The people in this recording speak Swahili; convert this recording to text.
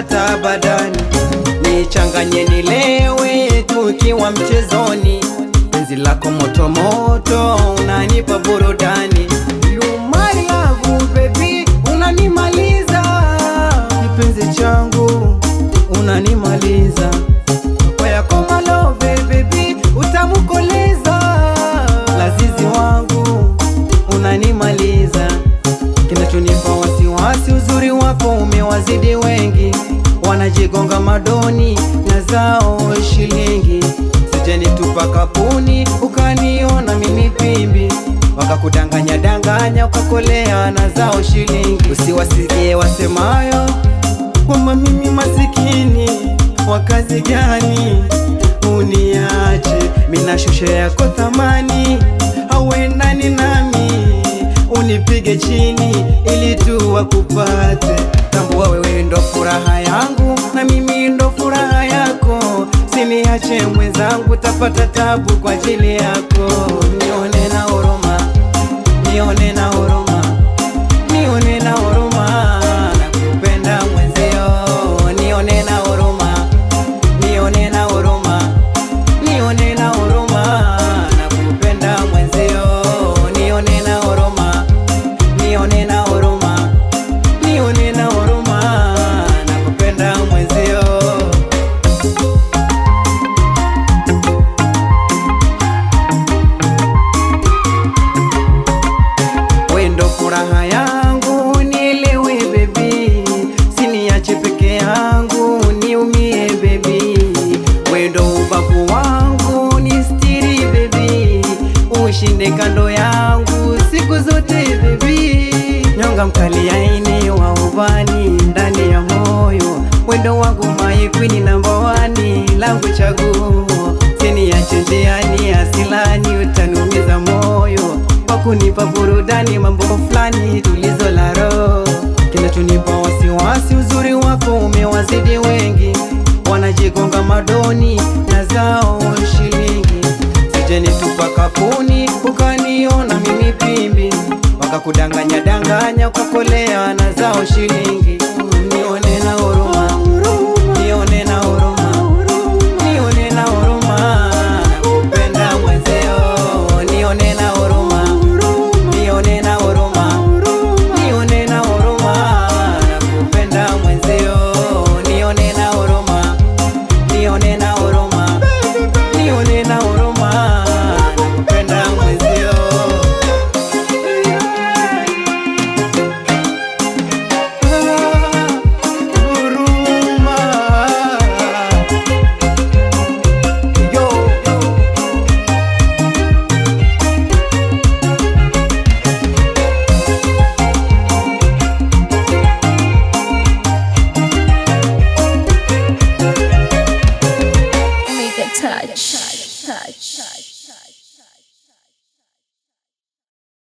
sitopata badani. Nichanganye nilewe tukiwa mchezoni, penzi lako moto moto unanipa burudani. You my love baby, unanimaliza kipenzi changu, unanimaliza kwa yako malove baby, utamukoleza lazizi wangu, unanimaliza. Kinachonipa wasiwasi uzuri wako umewazidi wengi, wanajigonga madoni na zao shilingi. Sijanitupa kapuni ukaniona mimi pimbi, wakakudanganya danganya ukakolea na zao shilingi. Usiwasikie wasemayo kwamba mimi masikini, wakazi gani uniache, mina shusha yako thamani, hauendani nami, unipige chini ili tu wakupate. Tambua wewe ndo furaha yangu na mimi ndo furaha yako, siniache mwenzangu, tapata tabu kwa ajili yako. Nione na huruma, nione na huruma, nione na huruma, nakupenda mwenzio. Nione na huruma, nione na huruma, nione na huruma, nakupenda mwenzio. Nione na huruma, nione na huruma, nione na huruma, nakupenda mwenzio. Wendo furaha yangu nielewe baby, siniache peke yangu niumie baby. Wendo ubavu wangu nistiri baby, ushinde kando yangu siku zote baby. Nyonga mkali aini wa ubani ndani ya moyo, wendo wangu my queen number one, langu chaguo. Siniache njiani asilani, utanumiza moyo kwa kunipa burudani, mambo fulani tulizo la roho. Kinachonipa wasiwasi uzuri wako umewazidi wengi, wanajigonga madoni na zao shilingi. Sijanitupa kapuni ukaniona mimi pimbi, wakakudanganya danganya ukakolea na zao shilingi.